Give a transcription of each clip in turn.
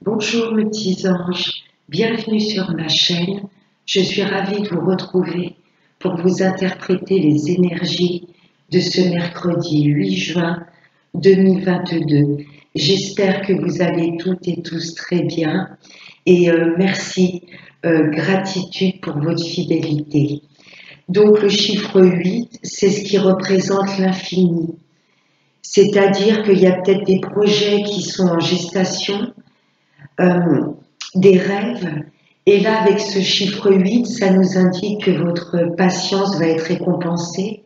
Bonjour mes petits anges, bienvenue sur ma chaîne. Je suis ravie de vous retrouver pour vous interpréter les énergies de ce mercredi 8 juin 2022. J'espère que vous allez toutes et tous très bien et merci, gratitude pour votre fidélité. Donc le chiffre 8, c'est ce qui représente l'infini. C'est-à-dire qu'il y a peut-être des projets qui sont en gestation, des rêves. Et là, avec ce chiffre 8, ça nous indique que votre patience va être récompensée,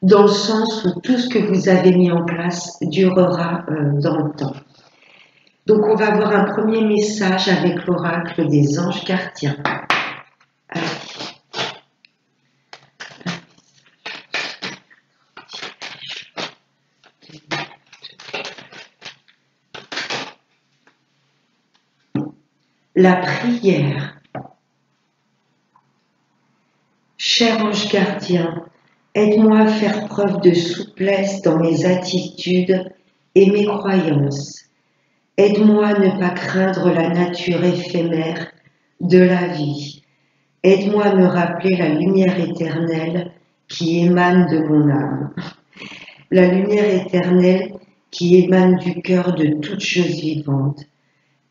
dans le sens où tout ce que vous avez mis en place durera dans le temps. Donc, on va avoir un premier message avec l'oracle des anges gardiens. Allez. La prière. Cher ange gardien, aide-moi à faire preuve de souplesse dans mes attitudes et mes croyances. Aide-moi à ne pas craindre la nature éphémère de la vie. Aide-moi à me rappeler la lumière éternelle qui émane de mon âme. La lumière éternelle qui émane du cœur de toute chose vivante.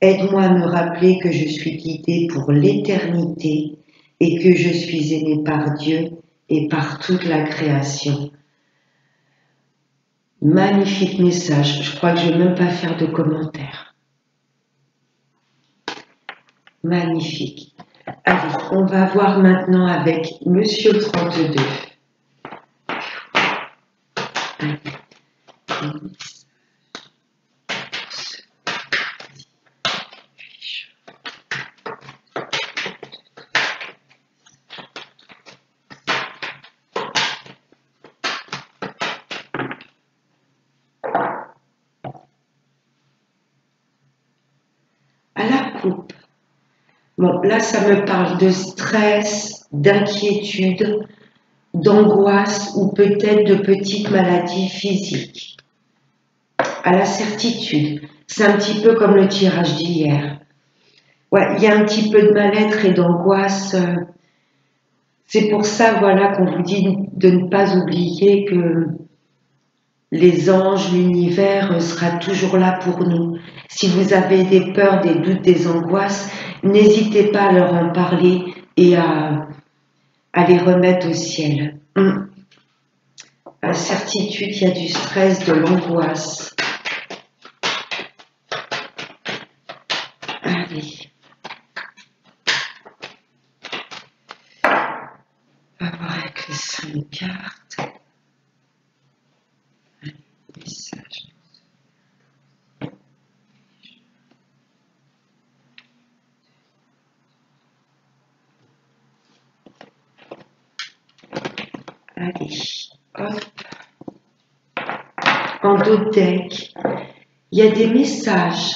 Aide-moi à me rappeler que je suis guidée pour l'éternité et que je suis aimée par Dieu et par toute la création. Magnifique message. Je crois que je ne vais même pas faire de commentaires. Magnifique. Allez, on va voir maintenant avec Monsieur 32. Allez. À la coupe. Bon, là, ça me parle de stress, d'inquiétude, d'angoisse ou peut-être de petites maladies physiques. À la certitude, c'est un petit peu comme le tirage d'hier. Ouais, il y a un petit peu de mal-être et d'angoisse. C'est pour ça, voilà, qu'on vous dit de ne pas oublier que les anges, l'univers sera toujours là pour nous. Si vous avez des peurs, des doutes, des angoisses, n'hésitez pas à leur en parler et à les remettre au ciel. À la certitude, il y a du stress, de l'angoisse. Allez. On va voir avec les 5 cartes. Allez, message. Allez, hop. En d'autres decks, il y a des messages.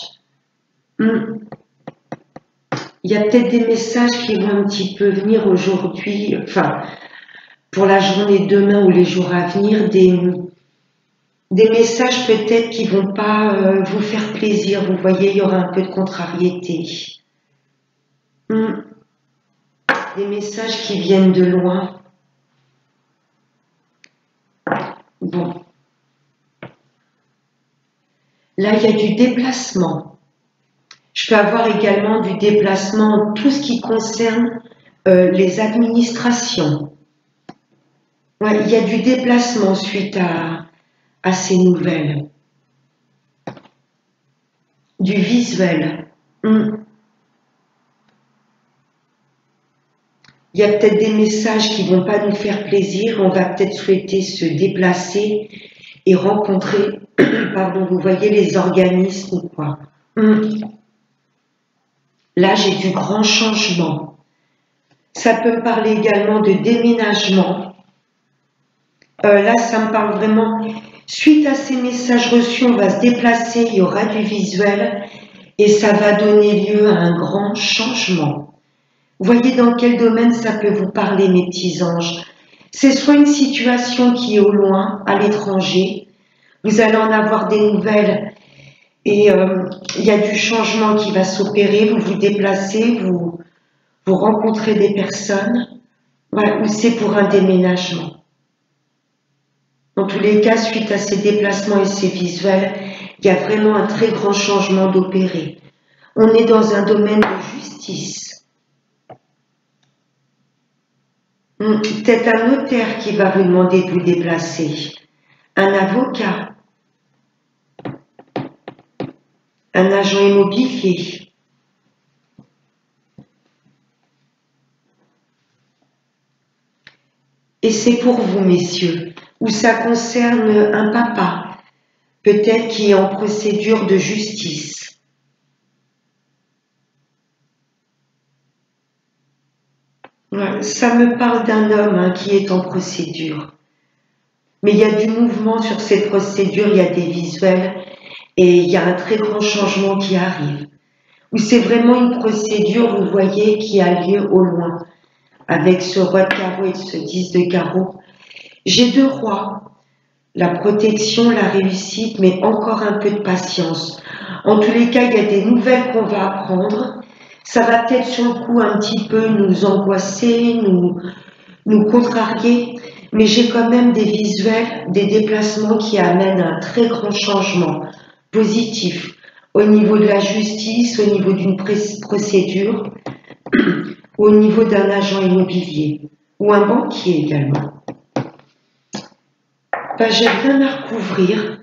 Il y a peut-être des messages qui vont un petit peu venir aujourd'hui, enfin, pour la journée de demain ou les jours à venir, des messages peut-être qui vont pas vous faire plaisir. Vous voyez, il y aura un peu de contrariété. Des messages qui viennent de loin. Bon. Là, il y a du déplacement. Je peux avoir également du déplacement en tout ce qui concerne les administrations. Ouais, il y a du déplacement suite à ces nouvelles. Du visuel. Il y a peut-être des messages qui ne vont pas nous faire plaisir. On va peut-être souhaiter se déplacer et rencontrer, pardon, vous voyez, les organismes ou quoi. Là, j'ai du grand changement. Ça peut me parler également de déménagement. Là, ça me parle vraiment, suite à ces messages reçus, on va se déplacer, il y aura du visuel et ça va donner lieu à un grand changement. Vous voyez dans quel domaine ça peut vous parler, mes petits anges? C'est soit une situation qui est au loin, à l'étranger, vous allez en avoir des nouvelles Et il y a du changement qui va s'opérer, vous vous déplacez, vous rencontrez des personnes, ouais, ou c'est pour un déménagement. En tous les cas, suite à ces déplacements et ces visuels, il y a vraiment un très grand changement d'opérer. On est dans un domaine de justice. Peut-être un notaire qui va vous demander de vous déplacer, un avocat, un agent immobilier. Et c'est pour vous, messieurs, ou ça concerne un papa, peut-être qui est en procédure de justice. Ouais, ça me parle d'un homme qui est en procédure. Mais il y a du mouvement sur cette procédure, il y a des visuels et il y a un très grand changement qui arrive. Ou c'est vraiment une procédure, vous voyez, qui a lieu au loin, avec ce roi de carreau et ce 10 de carreau. J'ai 2 rois, la protection, la réussite, mais encore un peu de patience. En tous les cas, il y a des nouvelles qu'on va apprendre. Ça va peut-être sur le coup un petit peu nous angoisser, nous contrarier, mais j'ai quand même des visuels, des déplacements qui amènent un très grand changement positif au niveau de la justice, au niveau d'une procédure, au niveau d'un agent immobilier ou un banquier également. Ben, j'ai rien à recouvrir.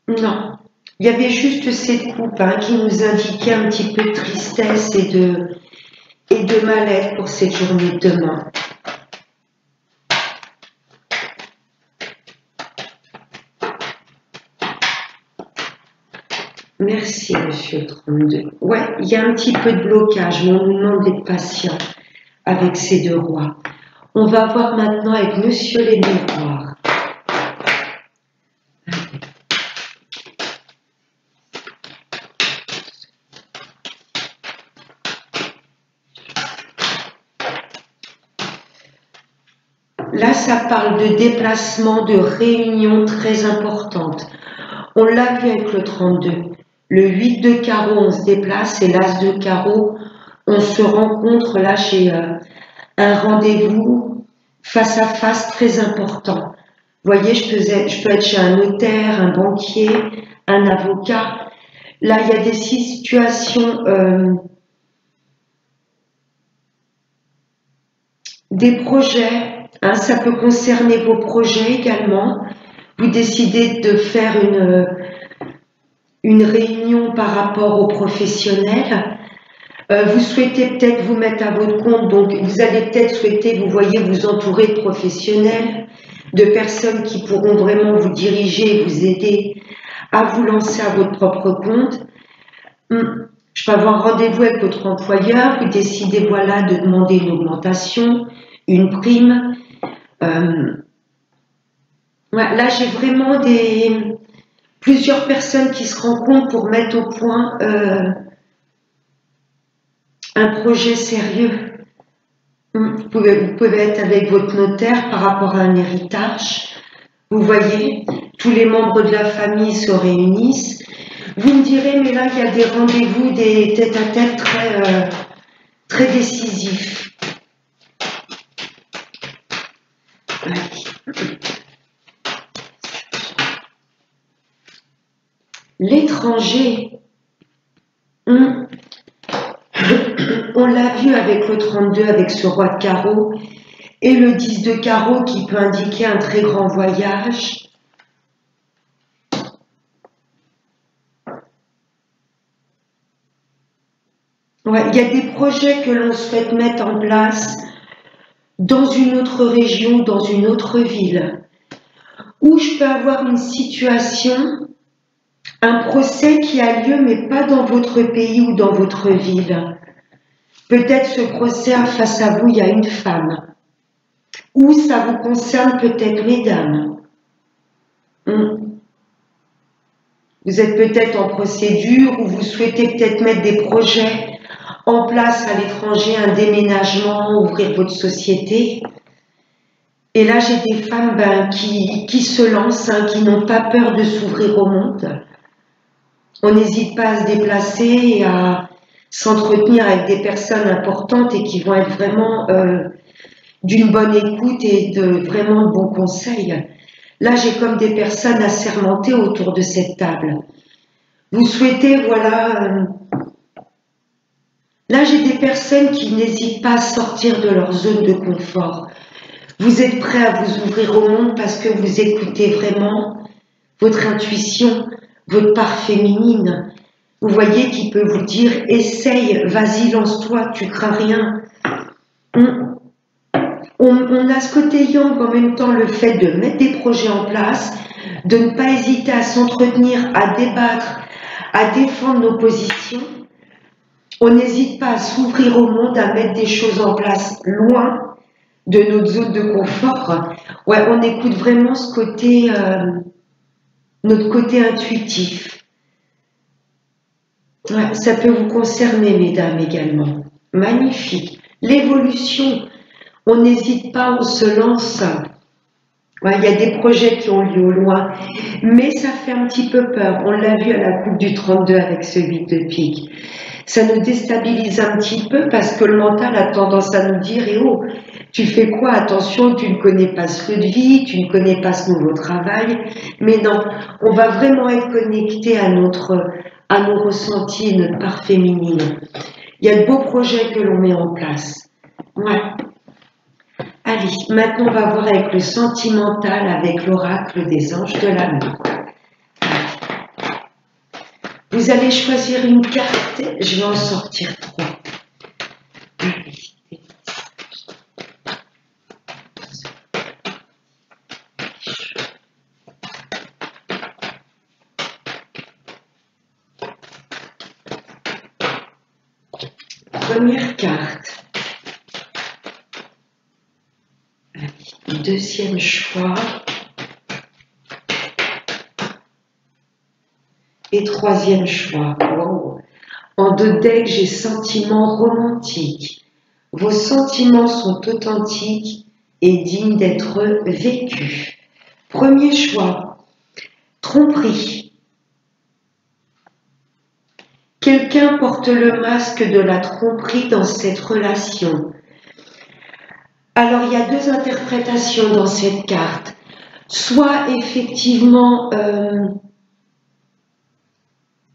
Non. Il y avait juste cette coupe qui nous indiquait un petit peu de tristesse et de mal-être pour cette journée de demain. Merci, monsieur 32. Ouais, il y a un petit peu de blocage, mais on nous demande d'être patient avec ces 2 rois. On va voir maintenant avec monsieur les miroirs. Là, ça parle de déplacement, de réunion très importante. On l'a vu avec le 32. Le 8 de carreau, on se déplace, et l'as de carreau, on se rencontre là chez un rendez-vous face à face très important. Vous voyez, je peux être chez un notaire, un banquier, un avocat. Là, il y a des situations, des projets. Ça peut concerner vos projets également. Vous décidez de faire une réunion par rapport aux professionnels. Vous souhaitez peut-être vous mettre à votre compte, donc vous allez peut-être souhaiter, vous voyez, vous entourer de professionnels, de personnes qui pourront vraiment vous diriger et vous aider à vous lancer à votre propre compte. Je peux avoir rendez-vous avec votre employeur, vous décidez, voilà, de demander une augmentation, une prime. Là, j'ai vraiment plusieurs personnes qui se rencontrent pour mettre au point un projet sérieux. Vous pouvez être avec votre notaire par rapport à un héritage. Vous voyez, tous les membres de la famille se réunissent. Vous me direz, mais là, il y a des rendez-vous, des tête-à-tête très décisifs. L'étranger, on l'a vu avec le 32, avec ce roi de carreau, et le 10 de carreau qui peut indiquer un très grand voyage. Ouais, il y a des projets que l'on souhaite mettre en place dans une autre région, dans une autre ville, où je peux avoir une situation, un procès qui a lieu, mais pas dans votre pays ou dans votre ville. Peut-être ce procès face à vous, il y a une femme. Ou ça vous concerne peut-être, mesdames. Vous êtes peut-être en procédure ou vous souhaitez peut-être mettre des projets en place à l'étranger, un déménagement, ouvrir votre société. Et là, j'ai des femmes qui se lancent, qui n'ont pas peur de s'ouvrir au monde. On n'hésite pas à se déplacer et à s'entretenir avec des personnes importantes et qui vont être vraiment d'une bonne écoute et de vraiment de bons conseils. Là, j'ai comme des personnes assermentées autour de cette table. Vous souhaitez, voilà... Là, j'ai des personnes qui n'hésitent pas à sortir de leur zone de confort. Vous êtes prêts à vous ouvrir au monde parce que vous écoutez vraiment votre intuition, votre part féminine. Vous voyez qui peut vous dire « Essaye, vas-y, lance-toi, tu crains rien ». On a ce côté yang en même temps, le fait de mettre des projets en place, de ne pas hésiter à s'entretenir, à débattre, à défendre nos positions. On n'hésite pas à s'ouvrir au monde, à mettre des choses en place loin de notre zone de confort. Ouais, on écoute vraiment ce côté, notre côté intuitif. Ouais, ça peut vous concerner, mesdames, également. Magnifique. L'évolution. On n'hésite pas, on se lance. Ouais, il y a des projets qui ont lieu au loin, mais ça fait un petit peu peur. On l'a vu à la coupe du 32 avec ce 8 de pique. Ça nous déstabilise un petit peu parce que le mental a tendance à nous dire « Eh oh, tu fais quoi? Attention, tu ne connais pas ce lieu de vie, tu ne connais pas ce nouveau travail. » Mais non, on va vraiment être connecté à nos ressentis, notre part féminine. Il y a de beaux projets que l'on met en place. Ouais. Allez, maintenant on va voir avec le sentimental, avec l'oracle des anges de l'amour. Vous allez choisir une carte, je vais en sortir 3. Première carte. Deuxième choix. Et troisième choix. Wow. En 2 decks, j'ai sentiments romantiques. Vos sentiments sont authentiques et dignes d'être vécus. Premier choix. Tromperie. Quelqu'un porte le masque de la tromperie dans cette relation. Alors, il y a 2 interprétations dans cette carte. Soit, effectivement,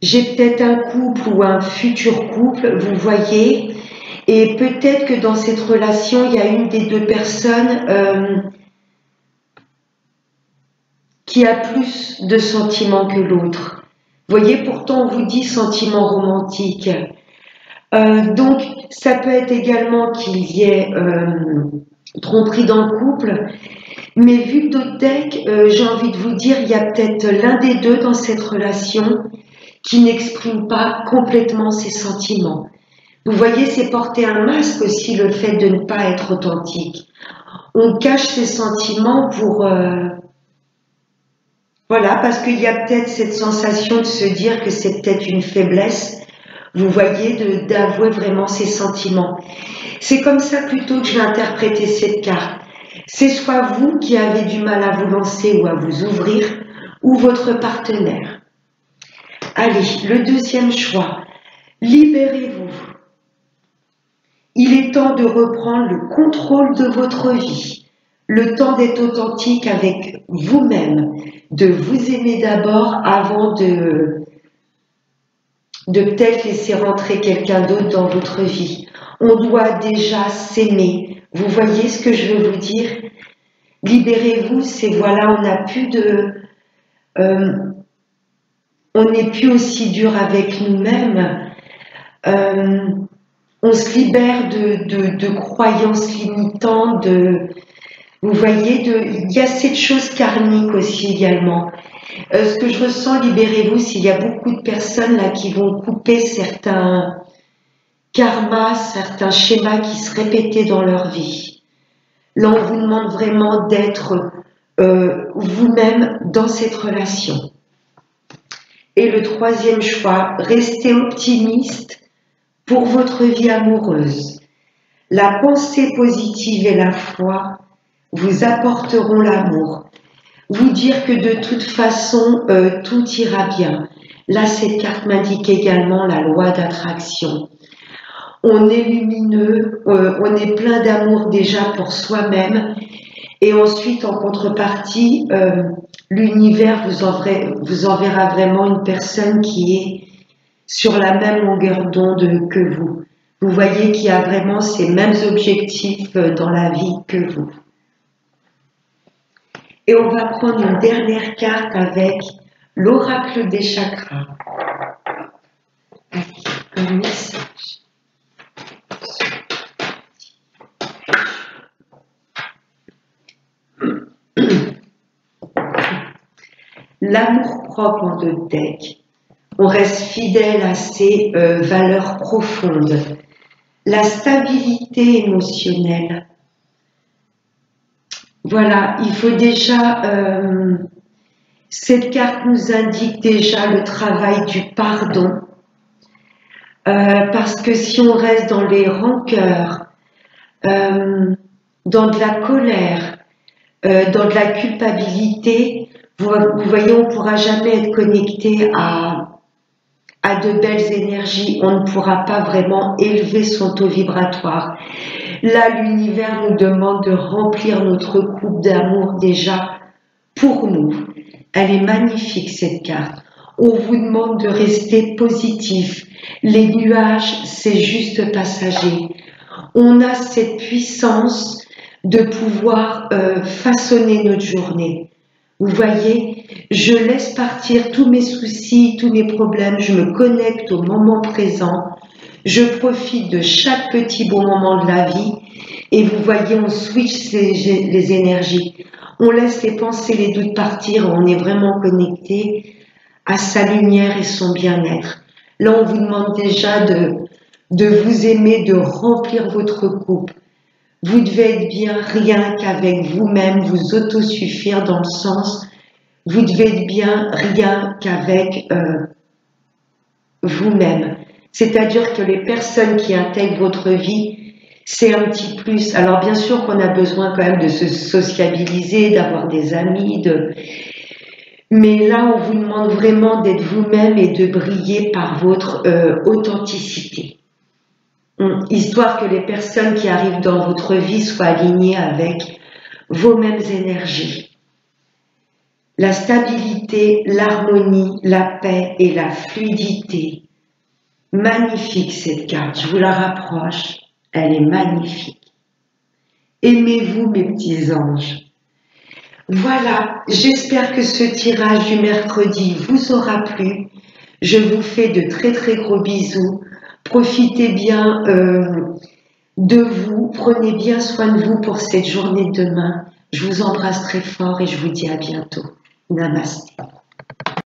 j'ai peut-être un couple ou un futur couple, vous voyez, et peut-être que dans cette relation, il y a une des 2 personnes qui a plus de sentiments que l'autre. Vous voyez, pourtant, on vous dit sentiments romantiques. Donc, ça peut être également qu'il y ait tromperie dans le couple, mais vu que d'autres decks, j'ai envie de vous dire, il y a peut-être l'un des 2 dans cette relation qui n'exprime pas complètement ses sentiments. Vous voyez, c'est porter un masque aussi, le fait de ne pas être authentique. On cache ses sentiments pour... voilà, parce qu'il y a peut-être cette sensation de se dire que c'est peut-être une faiblesse, vous voyez, d'avouer vraiment ses sentiments. C'est comme ça plutôt que je vais interpréter cette carte. C'est soit vous qui avez du mal à vous lancer ou à vous ouvrir, ou votre partenaire. Allez, le deuxième choix. Libérez-vous. Il est temps de reprendre le contrôle de votre vie. Le temps d'être authentique avec vous-même, de vous aimer d'abord avant de peut-être laisser rentrer quelqu'un d'autre dans votre vie. On doit déjà s'aimer. Vous voyez ce que je veux vous dire? Libérez-vous, c'est voilà, on n'a plus de... on n'est plus aussi dur avec nous-mêmes. On se libère de croyances limitantes, vous voyez, il y a cette chose karmique aussi également. Ce que je ressens, libérez-vous, s'il y a beaucoup de personnes là qui vont couper certains karmas, certains schémas qui se répétaient dans leur vie. Là, on vous demande vraiment d'être vous-même dans cette relation. Et le troisième choix, restez optimiste pour votre vie amoureuse. La pensée positive et la foi vous apporteront l'amour. Vous dire que de toute façon, tout ira bien. Là, cette carte m'indique également la loi d'attraction. On est lumineux, on est plein d'amour déjà pour soi-même, et ensuite, en contrepartie, l'univers vous enverra vraiment une personne qui est sur la même longueur d'onde que vous. Vous voyez qu'il y a vraiment ces mêmes objectifs dans la vie que vous. Et on va prendre une dernière carte avec l'oracle des chakras. Un message. L'amour-propre en deux decks. On reste fidèle à ses valeurs profondes. La stabilité émotionnelle. Voilà, il faut déjà... cette carte nous indique déjà le travail du pardon. Parce que si on reste dans les rancœurs, dans de la colère, dans de la culpabilité, vous voyez, on ne pourra jamais être connecté à de belles énergies. On ne pourra pas vraiment élever son taux vibratoire. Là, l'univers nous demande de remplir notre coupe d'amour déjà pour nous. Elle est magnifique, cette carte. On vous demande de rester positif. Les nuages, c'est juste passager. On a cette puissance de pouvoir façonner notre journée. Vous voyez, je laisse partir tous mes soucis, tous mes problèmes, je me connecte au moment présent, je profite de chaque petit bon moment de la vie et vous voyez, on switch les énergies, on laisse les pensées, les doutes partir, on est vraiment connecté à sa lumière et son bien-être. Là, on vous demande déjà de vous aimer, de remplir votre coupe. Vous devez être bien rien qu'avec vous-même, vous autosuffire dans le sens, vous devez être bien rien qu'avec vous-même. C'est-à-dire que les personnes qui intègrent votre vie, c'est un petit plus. Alors bien sûr qu'on a besoin quand même de se sociabiliser, d'avoir des amis, mais là on vous demande vraiment d'être vous-même et de briller par votre authenticité. Histoire que les personnes qui arrivent dans votre vie soient alignées avec vos mêmes énergies. La stabilité, l'harmonie, la paix et la fluidité. Magnifique cette carte, je vous la rapproche, elle est magnifique. Aimez-vous mes petits anges. Voilà, j'espère que ce tirage du mercredi vous aura plu. Je vous fais de très très gros bisous. Profitez bien de vous, prenez bien soin de vous pour cette journée de demain. Je vous embrasse très fort et je vous dis à bientôt. Namasté.